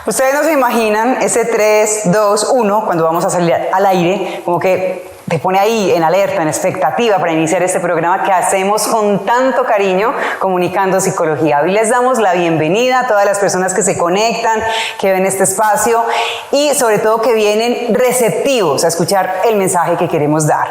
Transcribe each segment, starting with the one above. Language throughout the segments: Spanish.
Ustedes no se imaginan ese 3, 2, 1 cuando vamos a salir al aire, como que te pone ahí en alerta, en expectativa para iniciar este programa que hacemos con tanto cariño, Comunicando Psicología. Hoy les damos la bienvenida a todas las personas que se conectan, que ven este espacio y sobre todo que vienen receptivos a escuchar el mensaje que queremos dar.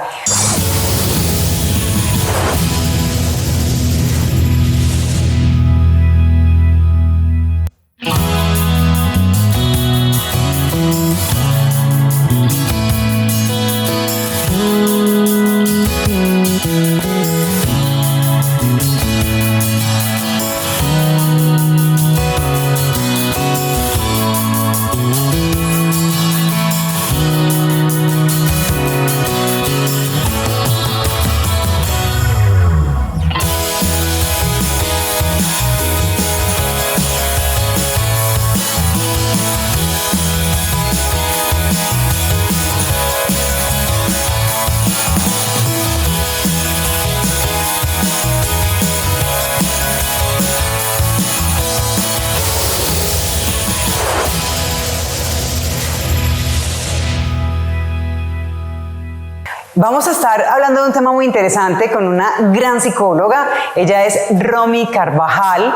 Vamos a estar hablando de un tema muy interesante con una gran psicóloga. Ella es Romy Carvajal,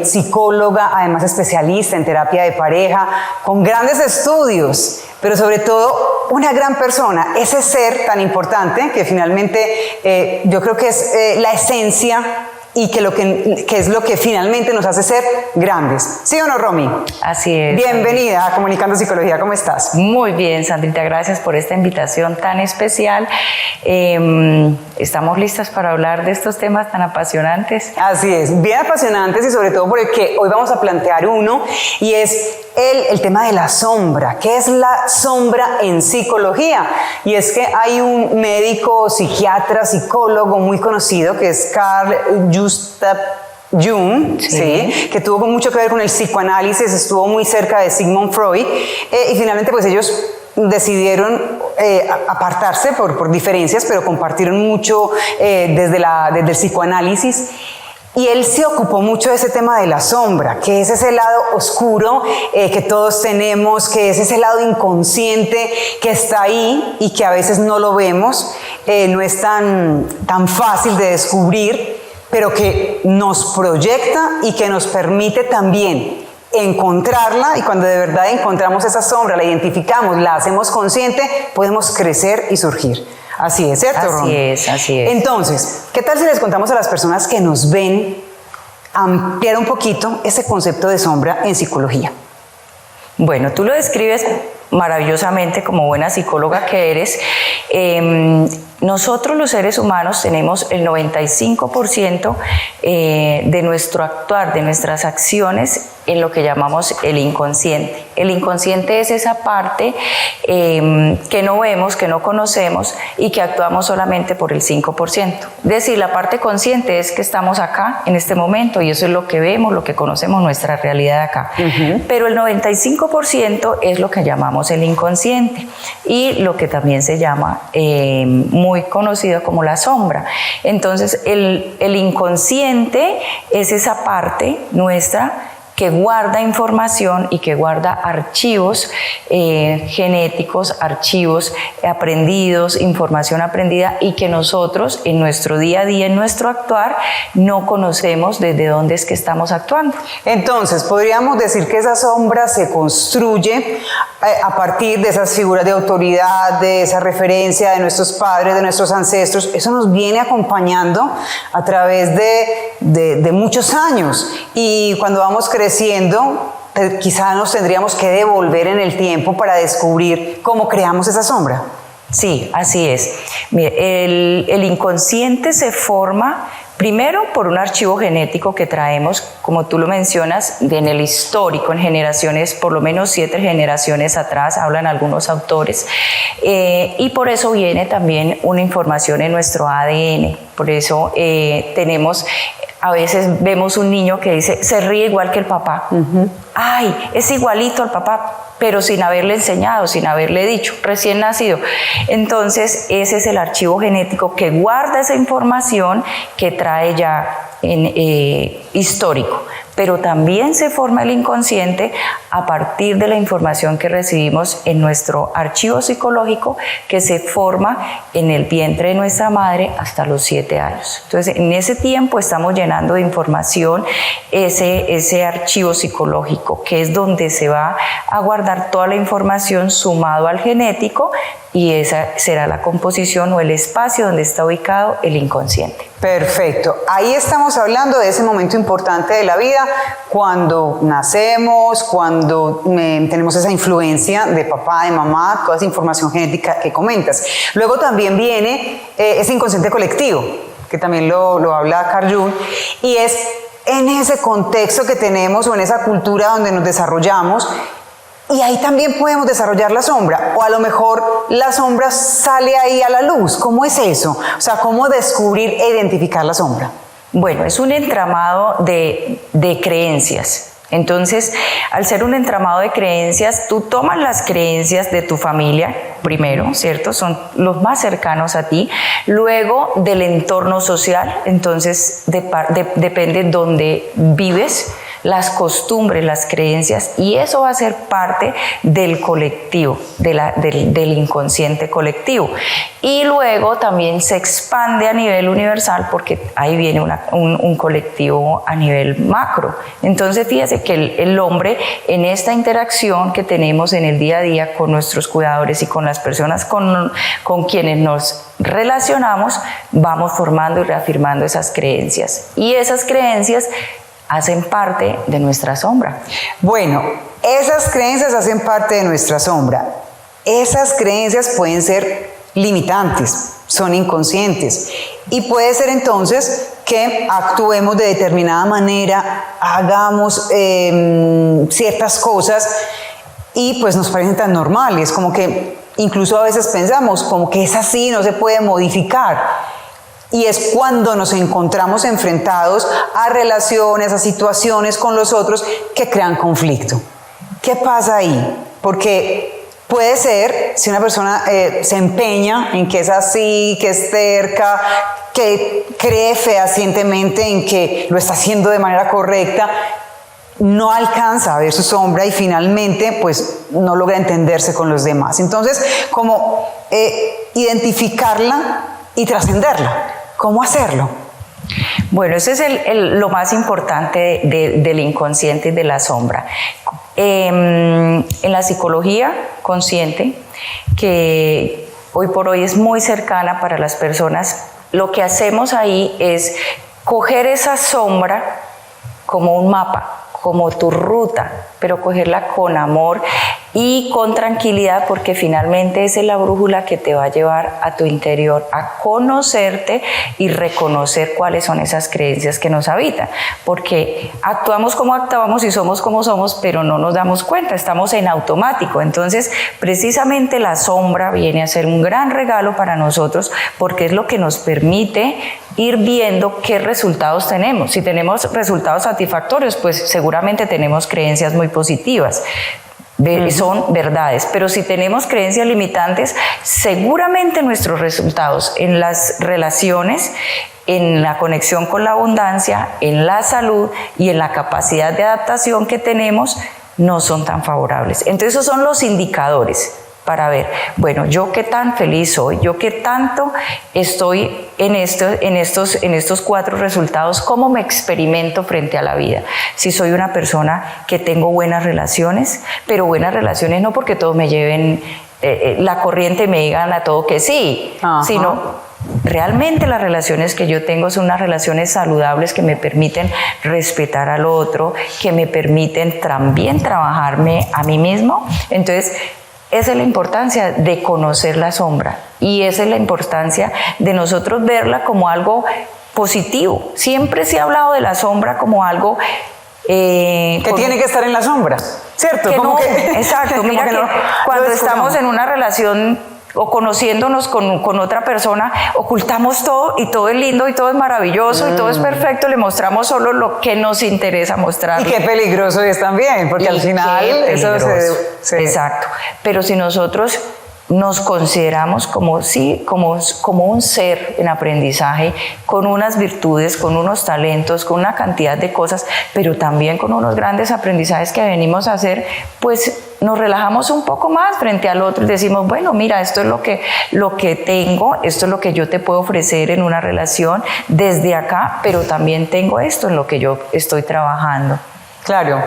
psicóloga, además especialista en terapia de pareja, con grandes estudios, pero sobre todo una gran persona, ese ser tan importante que finalmente yo creo que es la esencia y que es lo que finalmente nos hace ser grandes. ¿Sí o no, Romy? Así es. Bienvenida a Comunicando Psicología, ¿cómo estás? Muy bien, Sandrita, gracias por esta invitación tan especial. Estamos listas para hablar de estos temas tan apasionantes. Así es, bien apasionantes y sobre todo por el que hoy vamos a plantear uno, y es el tema de la sombra. ¿Qué es la sombra en psicología? Y es que hay un médico, psiquiatra, psicólogo muy conocido que es Carl Gustav Jung, sí, que tuvo mucho que ver con el psicoanálisis, estuvo muy cerca de Sigmund Freud, y finalmente pues ellos decidieron apartarse por diferencias, pero compartieron mucho desde el psicoanálisis. Y él se ocupó mucho de ese tema de la sombra, que es ese lado oscuro que todos tenemos, que es ese lado inconsciente que está ahí y que a veces no lo vemos, no es tan fácil de descubrir, pero que nos proyecta y que nos permite también encontrarla, y cuando de verdad encontramos esa sombra, la identificamos, la hacemos consciente, podemos crecer y surgir. Así es, ¿cierto, Ron? Así es, así es. Entonces, ¿qué tal si les contamos a las personas que nos ven ampliar un poquito ese concepto de sombra en psicología? Bueno, tú lo describes maravillosamente como buena psicóloga que eres. Nosotros los seres humanos tenemos el 95% de nuestro actuar, de nuestras acciones en lo que llamamos el inconsciente. El inconsciente es esa parte que no vemos, que no conocemos y que actuamos solamente por el 5%. Es decir, la parte consciente es que estamos acá en este momento y eso es lo que vemos, lo que conocemos, nuestra realidad acá. Pero el 95% es lo que llamamos el inconsciente y lo que también se llama muy conocido como la sombra. Entonces, el inconsciente es esa parte nuestra que guarda información y que guarda archivos genéticos, archivos aprendidos, información aprendida y que nosotros en nuestro día a día, en nuestro actuar, no conocemos desde dónde es que estamos actuando. Entonces, podríamos decir que esa sombra se construye a partir de esas figuras de autoridad, de esa referencia de nuestros padres, de nuestros ancestros. Eso nos viene acompañando a través de muchos años, y cuando vamos creciendo, quizá nos tendríamos que devolver en el tiempo para descubrir cómo creamos esa sombra. Sí, así es. Mire, el inconsciente se forma primero por un archivo genético que traemos, como tú lo mencionas, en el histórico, en generaciones, por lo menos 7 generaciones atrás, hablan algunos autores, y por eso viene también una información en nuestro ADN. Por eso tenemos... A veces vemos un niño que dice, se ríe igual que el papá. Ay, es igualito al papá, pero sin haberle enseñado, sin haberle dicho, recién nacido. Entonces, ese es el archivo genético que guarda esa información que trae ya en histórico. pero también se forma el inconsciente a partir de la información que recibimos en nuestro archivo psicológico, que se forma en el vientre de nuestra madre hasta los 7 años. Entonces, en ese tiempo estamos llenando de información ese archivo psicológico, que es donde se va a guardar toda la información sumado al genético, y esa será la composición o el espacio donde está ubicado el inconsciente. Perfecto. Ahí estamos hablando de ese momento importante de la vida, cuando nacemos, cuando tenemos esa influencia de papá, de mamá, toda esa información genética que comentas. Luego también viene ese inconsciente colectivo, que también lo habla Carl Jung, y es en ese contexto que tenemos o en esa cultura donde nos desarrollamos. Y ahí también podemos desarrollar la sombra, o a lo mejor la sombra sale ahí a la luz. ¿Cómo es eso? O sea, ¿cómo descubrir e identificar la sombra? Bueno, es un entramado de creencias. Entonces, al ser un entramado de creencias, tú tomas las creencias de tu familia primero, ¿cierto? Son los más cercanos a ti. Luego, del entorno social, entonces depende de dónde vives, las costumbres, las creencias, y eso va a ser parte del colectivo, del inconsciente colectivo. Y luego también se expande a nivel universal, porque ahí viene un colectivo a nivel macro. Entonces fíjese que el hombre, en esta interacción que tenemos en el día a día con nuestros cuidadores y con las personas con quienes nos relacionamos, vamos formando y reafirmando esas creencias. Y esas creencias hacen parte de nuestra sombra. Bueno, esas creencias hacen parte de nuestra sombra. Esas creencias pueden ser limitantes, son inconscientes, y puede ser entonces que actuemos de determinada manera, hagamos ciertas cosas y pues nos parecen tan normales, como que incluso a veces pensamos como que es así, no se puede modificar. Y es cuando nos encontramos enfrentados a relaciones, a situaciones con los otros que crean conflicto. ¿Qué pasa ahí? Porque puede ser, si una persona se empeña en que es así, que es terca, que cree fehacientemente en que lo está haciendo de manera correcta, no alcanza a ver su sombra y finalmente pues no logra entenderse con los demás. Entonces, como identificarla y trascenderla. ¿Cómo hacerlo? Bueno, ese es lo más importante del inconsciente y de la sombra. En la psicología consciente, que hoy por hoy es muy cercana para las personas, lo que hacemos ahí es coger esa sombra como un mapa, como tu ruta, pero cogerla con amor y con tranquilidad, porque finalmente esa es la brújula que te va a llevar a tu interior, a conocerte y reconocer cuáles son esas creencias que nos habitan, porque actuamos como actuamos y somos como somos, pero no nos damos cuenta, estamos en automático. Entonces, precisamente la sombra viene a ser un gran regalo para nosotros, porque es lo que nos permite ir viendo qué resultados tenemos. Si tenemos resultados satisfactorios, pues seguramente tenemos creencias muy positivas. Son verdades, pero si tenemos creencias limitantes, seguramente nuestros resultados en las relaciones, en la conexión con la abundancia, en la salud y en la capacidad de adaptación que tenemos no son tan favorables. Entonces esos son los indicadores para ver, bueno, yo qué tan feliz soy, yo qué tanto estoy en estos 4 resultados, cómo me experimento frente a la vida. Si soy una persona que tengo buenas relaciones, pero buenas relaciones no porque todos me lleven la corriente y me digan a todo que sí, sino realmente las relaciones que yo tengo son unas relaciones saludables que me permiten respetar al otro, que me permiten también trabajarme a mí mismo. Entonces, esa es la importancia de conocer la sombra y esa es la importancia de nosotros verla como algo positivo. Siempre se ha hablado de la sombra como algo que tiene que estar en la sombra, ¿cierto? Exacto, mira que cuando estamos en una relación o conociéndonos con otra persona, ocultamos todo y todo es lindo y todo es maravilloso y todo es perfecto, le mostramos solo lo que nos interesa mostrar. Y qué peligroso es también, porque al final eso se... Exacto. Pero si nosotros nos consideramos como un ser en aprendizaje, con unas virtudes, con unos talentos, con una cantidad de cosas, pero también con unos grandes aprendizajes que venimos a hacer, pues nos relajamos un poco más frente al otro y decimos, bueno, mira, esto es lo que tengo, esto es lo que yo te puedo ofrecer en una relación desde acá, pero también tengo esto en lo que yo estoy trabajando. Claro.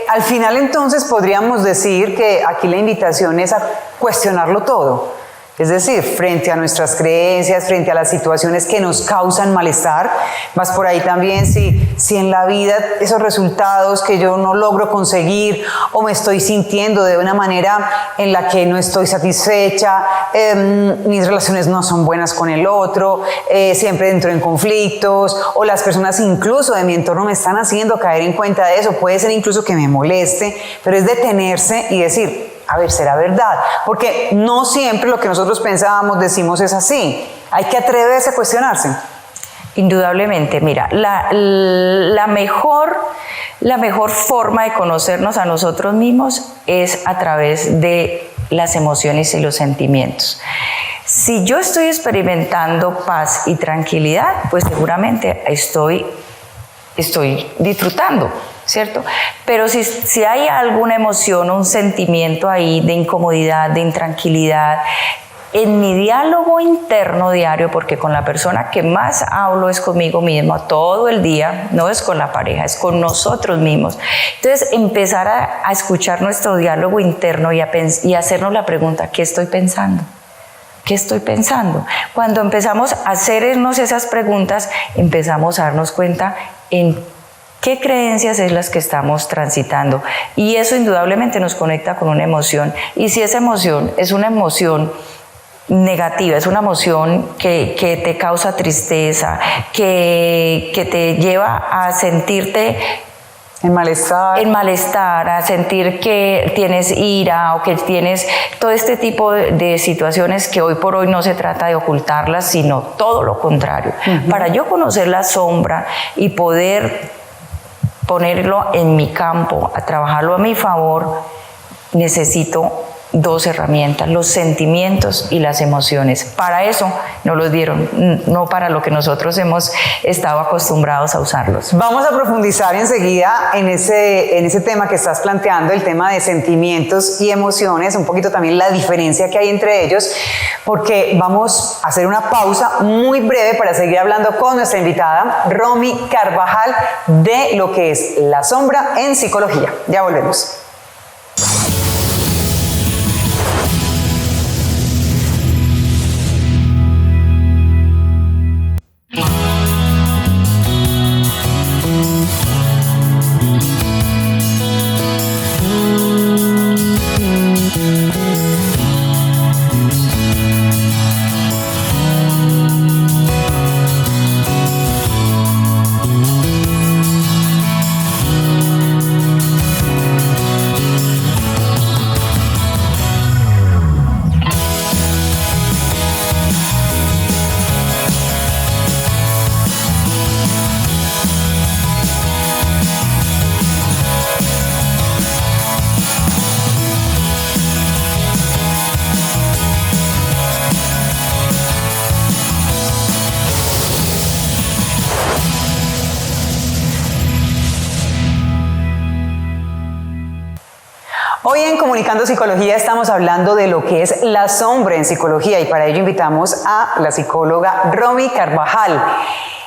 Al final entonces podríamos decir que aquí la invitación es a cuestionarlo todo. Es decir, frente a nuestras creencias, frente a las situaciones que nos causan malestar, más por ahí también si en la vida esos resultados que yo no logro conseguir o me estoy sintiendo de una manera en la que no estoy satisfecha, mis relaciones no son buenas con el otro, siempre entro en conflictos o las personas incluso de mi entorno me están haciendo caer en cuenta de eso, puede ser incluso que me moleste, pero es detenerse y decir, a ver, ¿será verdad? Porque no siempre lo que nosotros pensábamos, decimos es así. Hay que atreverse a cuestionarse. Indudablemente, mira, la mejor forma de conocernos a nosotros mismos es a través de las emociones y los sentimientos. Si yo estoy experimentando paz y tranquilidad, pues seguramente estoy disfrutando, ¿cierto? Pero si hay alguna emoción o un sentimiento ahí de incomodidad, de intranquilidad, en mi diálogo interno diario, porque con la persona que más hablo es conmigo mismo todo el día, no es con la pareja, es con nosotros mismos. Entonces, empezar a escuchar nuestro diálogo interno y hacernos la pregunta, ¿qué estoy pensando? ¿Qué estoy pensando? Cuando empezamos a hacernos esas preguntas, empezamos a darnos cuenta en qué creencias es las que estamos transitando. Y eso indudablemente nos conecta con una emoción. Y si esa emoción es una emoción negativa, es una emoción que te causa tristeza, que te lleva a sentirte en malestar, a sentir que tienes ira o que tienes todo este tipo de situaciones que hoy por hoy no se trata de ocultarlas, sino todo lo contrario. Para yo conocer la sombra y poder ponerlo en mi campo, a trabajarlo a mi favor, necesito dos herramientas, los sentimientos y las emociones. Para eso nos los dieron, no para lo que nosotros hemos estado acostumbrados a usarlos. Vamos a profundizar enseguida en ese tema que estás planteando, el tema de sentimientos y emociones, un poquito también la diferencia que hay entre ellos, porque vamos a hacer una pausa muy breve para seguir hablando con nuestra invitada, Romy Carvajal, de lo que es la sombra en psicología. Ya volvemos. Hoy en Comunicando Psicología estamos hablando de lo que es la sombra en psicología y para ello invitamos a la psicóloga Romy Carvajal.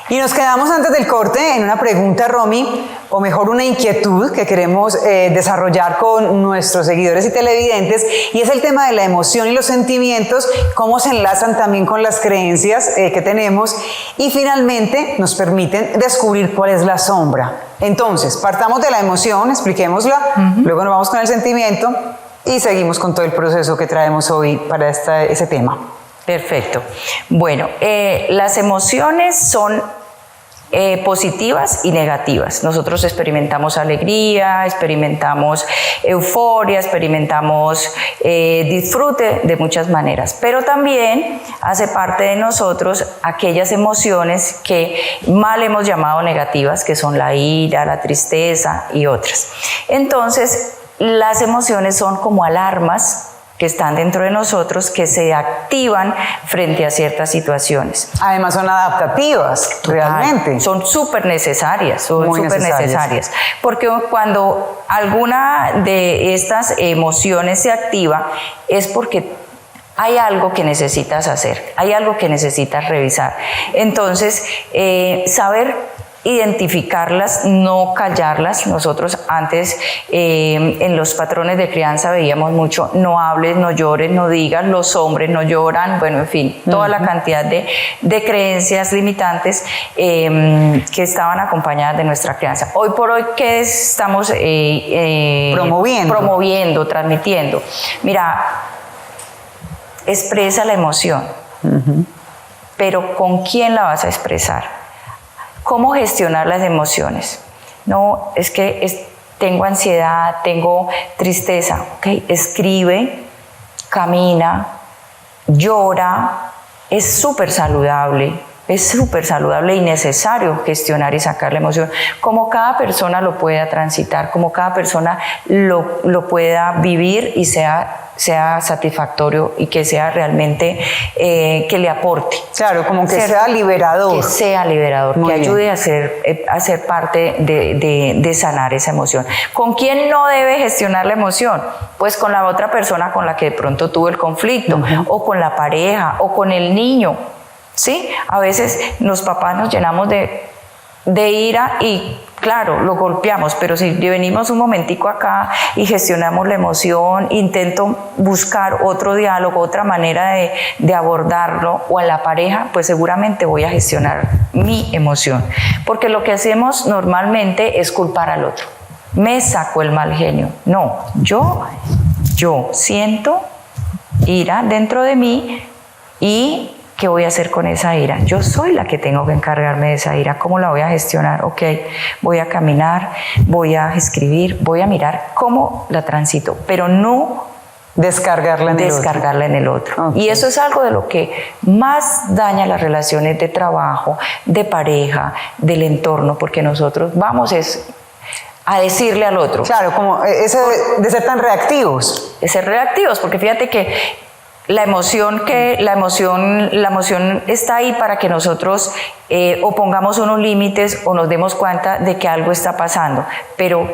Y nos quedamos antes del corte en una pregunta, Romy, o mejor una inquietud que queremos desarrollar con nuestros seguidores y televidentes, y es el tema de la emoción y los sentimientos, cómo se enlazan también con las creencias que tenemos y finalmente nos permiten descubrir cuál es la sombra. Entonces, partamos de la emoción, expliquémosla, luego nos vamos con el sentimiento y seguimos con todo el proceso que traemos hoy para ese tema. Perfecto. Bueno, las emociones son positivas y negativas. Nosotros experimentamos alegría, experimentamos euforia, experimentamos disfrute de muchas maneras, pero también hace parte de nosotros aquellas emociones que mal hemos llamado negativas, que son la ira, la tristeza y otras. Entonces, las emociones son como alarmas que están dentro de nosotros, que se activan frente a ciertas situaciones. Además son adaptativas, realmente. Son súper necesarias, son Muy súper necesarias. Porque cuando alguna de estas emociones se activa, es porque hay algo que necesitas hacer, hay algo que necesitas revisar. Entonces, saber identificarlas, no callarlas. Nosotros antes en los patrones de crianza veíamos mucho: no hables, no llores, no digas, los hombres no lloran, bueno, en fin, toda la cantidad de creencias limitantes que estaban acompañadas de nuestra crianza. Hoy por hoy, ¿qué estamos promoviendo, transmitiendo? Mira, expresa la emoción, pero ¿con quién la vas a expresar? ¿Cómo gestionar las emociones? No, es que tengo ansiedad, tengo tristeza. ¿Okay? Escribe, camina, llora. Es súper saludable y necesario gestionar y sacar la emoción. Como cada persona lo pueda transitar, como cada persona lo pueda vivir y sea satisfactorio y que sea realmente que le aporte. Claro, como que ¿cierto? Sea liberador. Que sea liberador, Muy que bien. ayude a ser parte de sanar esa emoción. ¿Con quién no debe gestionar la emoción? Pues con la otra persona con la que de pronto tuvo el conflicto, o con la pareja, o con el niño. ¿Sí? A veces los papás nos llenamos de ira y claro, lo golpeamos, pero si venimos un momentico acá y gestionamos la emoción, intento buscar otro diálogo, otra manera de abordarlo, o en la pareja, pues seguramente voy a gestionar mi emoción. Porque lo que hacemos normalmente es culpar al otro. Me saco el mal genio. No, yo siento ira dentro de mí y ¿qué voy a hacer con esa ira? Yo soy la que tengo que encargarme de esa ira. ¿Cómo la voy a gestionar? Ok, voy a caminar, voy a escribir, voy a mirar cómo la transito, pero no descargarla en el otro. Okay. Y eso es algo de lo que más daña las relaciones de trabajo, de pareja, del entorno, porque nosotros vamos a decirle al otro. Claro, como ese de ser tan reactivos. De ser reactivos, porque fíjate que la emoción está ahí para que nosotros o pongamos unos límites o nos demos cuenta de que algo está pasando. Pero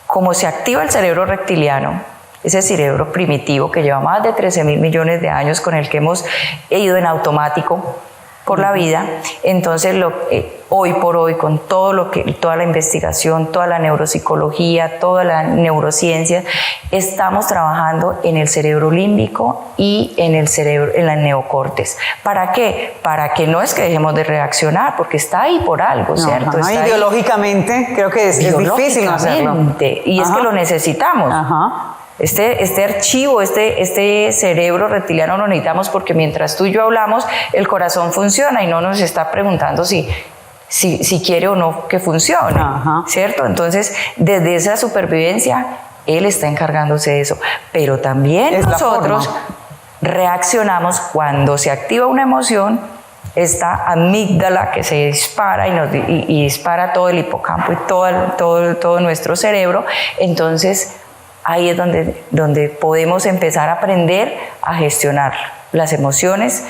como se activa el cerebro reptiliano, ese cerebro primitivo que lleva más de 13.000 millones de años, con el que hemos ido en automático por la vida, entonces hoy por hoy, con toda la investigación, toda la neuropsicología, toda la neurociencia, estamos trabajando en el cerebro límbico y en la neocortes. ¿Para qué? Para que no es que dejemos de reaccionar, porque está ahí por algo, ¿cierto? Ajá, ideológicamente creo que es difícil no hacerlo. Y es que lo necesitamos. Ajá. Este archivo, este cerebro reptiliano lo necesitamos, porque mientras tú y yo hablamos, el corazón funciona y no nos está preguntando si quiere o no que funcione. Ajá. ¿Cierto? Entonces, desde esa supervivencia, él está encargándose de eso. Pero también nosotros reaccionamos cuando se activa una emoción, esta amígdala que se dispara y dispara todo el hipocampo y todo nuestro cerebro. Entonces, ahí es donde podemos empezar a aprender a gestionar las emociones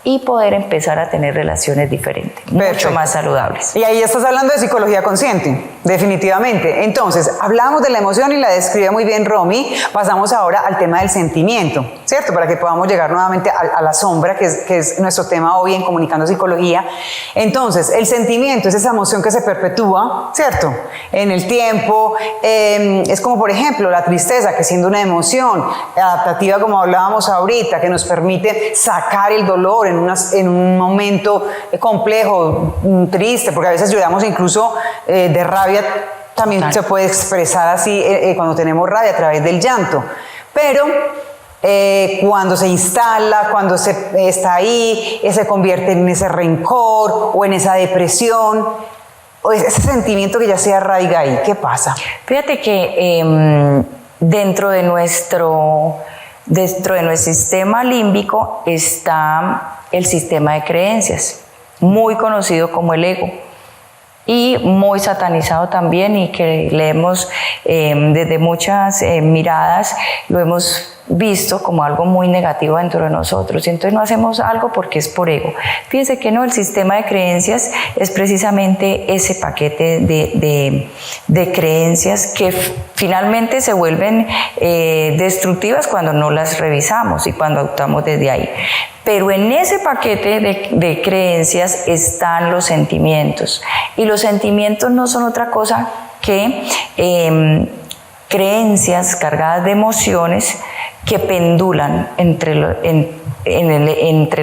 y poder empezar a tener relaciones diferentes, mucho más saludables. Y ahí estás hablando de psicología consciente, definitivamente. Entonces, hablamos de la emoción y la describe muy bien Romy. Pasamos ahora al tema del sentimiento, ¿cierto? Para que podamos llegar nuevamente a la sombra, que es nuestro tema hoy en Comunicando Psicología. Entonces, el sentimiento es esa emoción que se perpetúa, ¿cierto? En el tiempo. Es como, por ejemplo, la tristeza, que siendo una emoción adaptativa, como hablábamos ahorita, que nos permite sacar el dolor en un momento complejo, triste, porque a veces lloramos incluso de rabia, también se puede expresar así cuando tenemos rabia a través del llanto. Pero cuando se instala, cuando está ahí, se convierte en ese rencor o en esa depresión, o ese sentimiento que ya se arraiga ahí, ¿qué pasa? Fíjate que dentro de nuestro sistema límbico está el sistema de creencias, muy conocido como el ego, y muy satanizado también, y que le hemos desde muchas miradas lo hemos visto como algo muy negativo dentro de nosotros, y entonces no hacemos algo porque es por ego. Fíjense que no, el sistema de creencias es precisamente ese paquete de creencias que finalmente se vuelven destructivas cuando no las revisamos y cuando actuamos desde ahí. Pero en ese paquete de creencias están los sentimientos, y los sentimientos no son otra cosa que creencias cargadas de emociones que pendulan entre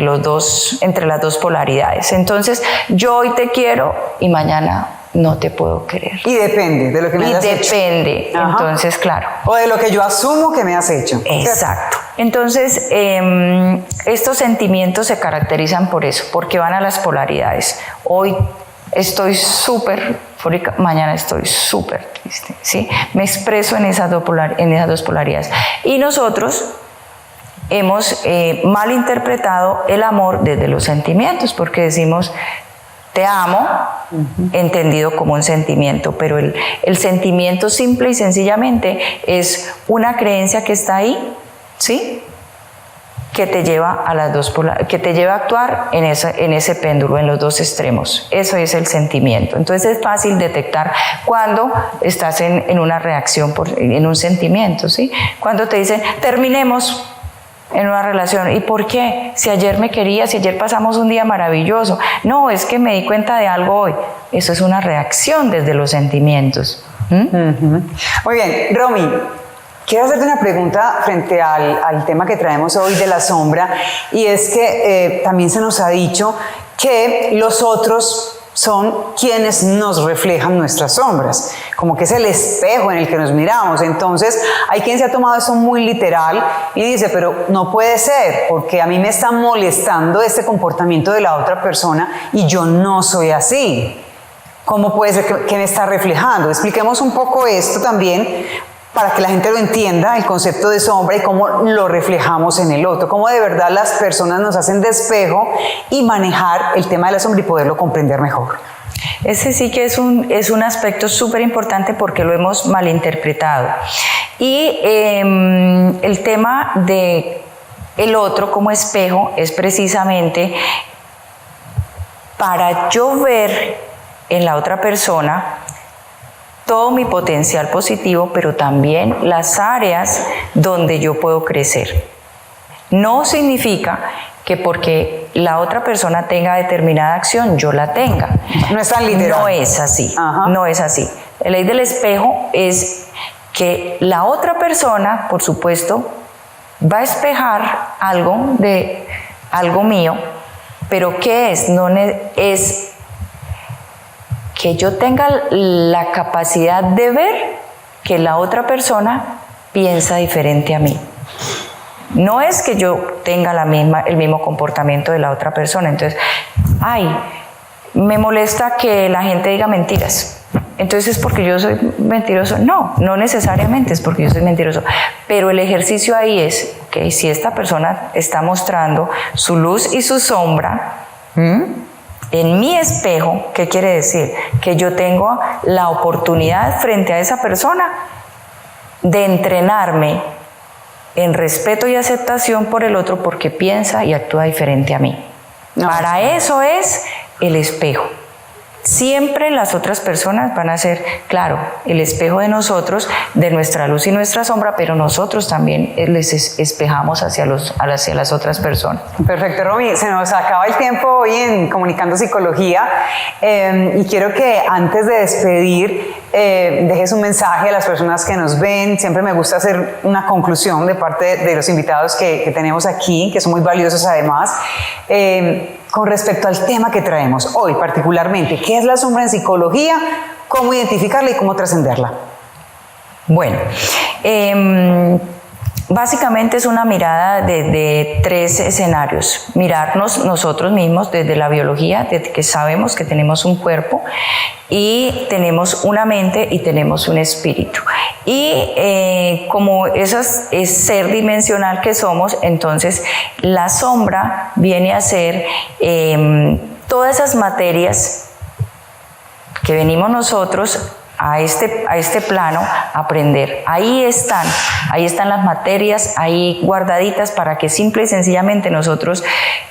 las dos polaridades. Entonces, yo hoy te quiero y mañana no te puedo querer. Y depende de lo que me hayas hecho. Y depende, entonces, claro. O de lo que yo asumo que me has hecho. Exacto. Entonces, estos sentimientos se caracterizan por eso, porque van a las polaridades. Hoy estoy súper eufórica, mañana estoy súper triste, ¿sí? Me expreso en esas dos polaridades. Y nosotros hemos malinterpretado el amor desde los sentimientos, porque decimos, te amo, entendido como un sentimiento, pero el sentimiento simple y sencillamente es una creencia que está ahí, ¿sí?, que te lleva a las dos que te lleva a actuar en ese péndulo, en los dos extremos. Eso es el sentimiento. Entonces es fácil detectar cuando estás en una reacción, en un sentimiento, ¿sí? Cuando te dicen, terminemos en una relación. ¿Y por qué? Si ayer me querías, si ayer pasamos un día maravilloso. No, es que me di cuenta de algo hoy. Eso es una reacción desde los sentimientos. Muy bien, Romy, quiero hacerte una pregunta frente al tema que traemos hoy de la sombra, y es que también se nos ha dicho que los otros son quienes nos reflejan nuestras sombras, como que es el espejo en el que nos miramos. Entonces hay quien se ha tomado eso muy literal y dice, pero no puede ser, porque a mí me está molestando este comportamiento de la otra persona y yo no soy así. ¿Cómo puede ser que me está reflejando? Expliquemos un poco esto también, para que la gente lo entienda, el concepto de sombra y cómo lo reflejamos en el otro, cómo de verdad las personas nos hacen de espejo, y manejar el tema de la sombra y poderlo comprender mejor. Ese sí que es un aspecto súper importante porque lo hemos malinterpretado. Y el tema de el otro como espejo es precisamente para yo ver en la otra persona todo mi potencial positivo, pero también las áreas donde yo puedo crecer. No significa que porque la otra persona tenga determinada acción, yo la tenga. No es tan literal. No es así. No es así. La ley del espejo es que la otra persona, por supuesto, va a espejar algo mío, pero ¿qué es? No es que yo tenga la capacidad de ver que la otra persona piensa diferente a mí. No es que yo tenga el mismo comportamiento de la otra persona. Entonces, me molesta que la gente diga mentiras. Entonces, ¿es porque yo soy mentiroso? No necesariamente es porque yo soy mentiroso. Pero el ejercicio ahí es, que si esta persona está mostrando su luz y su sombra, en mi espejo, ¿qué quiere decir? Que yo tengo la oportunidad frente a esa persona de entrenarme en respeto y aceptación por el otro porque piensa y actúa diferente a mí. Para eso es el espejo. Siempre las otras personas van a ser, claro, el espejo de nosotros, de nuestra luz y nuestra sombra, pero nosotros también les espejamos hacia las otras personas. Perfecto, Romy. Se nos acaba el tiempo hoy en Comunicando Psicología, y quiero que antes de despedir dejes un mensaje a las personas que nos ven. Siempre me gusta hacer una conclusión de parte de los invitados que tenemos aquí, que son muy valiosos además. Con respecto al tema que traemos hoy particularmente, ¿qué es la sombra en psicología? ¿Cómo identificarla y cómo trascenderla? Bueno, básicamente es una mirada de tres escenarios. Mirarnos nosotros mismos desde la biología, desde que sabemos que tenemos un cuerpo y tenemos una mente y tenemos un espíritu. Y como eso es ser dimensional que somos, entonces la sombra viene a ser todas esas materias que venimos nosotros a este plano, aprender. Ahí están las materias ahí guardaditas para que simple y sencillamente nosotros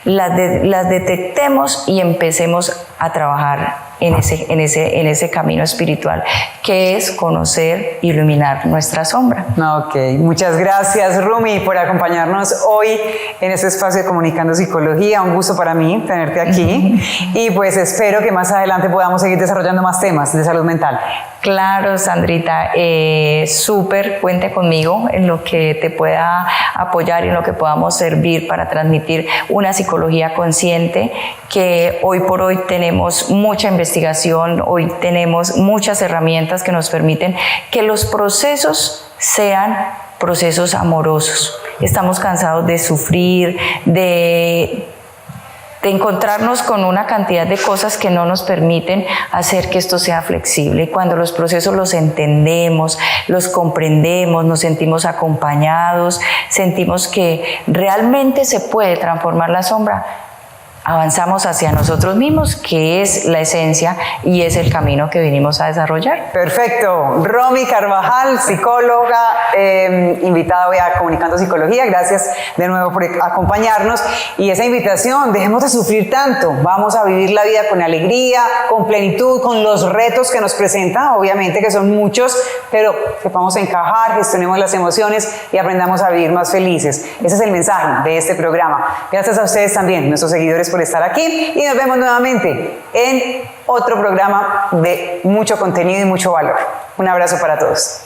las detectemos y empecemos a trabajar en ese camino espiritual, que es conocer, iluminar nuestra sombra. Ok, muchas gracias Rumi por acompañarnos hoy en este espacio de Comunicando Psicología. Un gusto para mí tenerte aquí y pues espero que más adelante podamos seguir desarrollando más temas de salud mental. Claro, Sandrita, súper, cuente conmigo en lo que te pueda apoyar y en lo que podamos servir para transmitir una psicología consciente, que hoy por hoy tenemos mucha investigación, hoy tenemos muchas herramientas que nos permiten que los procesos sean procesos amorosos. Estamos cansados de sufrir, de encontrarnos con una cantidad de cosas que no nos permiten hacer que esto sea flexible. Y cuando los procesos los entendemos, los comprendemos, nos sentimos acompañados, sentimos que realmente se puede transformar la sombra, avanzamos hacia nosotros mismos, que es la esencia y es el camino que vinimos a desarrollar. Perfecto. Romy Carvajal, psicóloga, invitada hoy a Comunicando Psicología. Gracias de nuevo por acompañarnos. Y esa invitación, dejemos de sufrir tanto. Vamos a vivir la vida con alegría, con plenitud, con los retos que nos presenta, obviamente que son muchos, pero sepamos encajar, gestionemos las emociones y aprendamos a vivir más felices. Ese es el mensaje de este programa. Gracias a ustedes también, nuestros seguidores, por estar aquí y nos vemos nuevamente en otro programa de mucho contenido y mucho valor. Un abrazo para todos.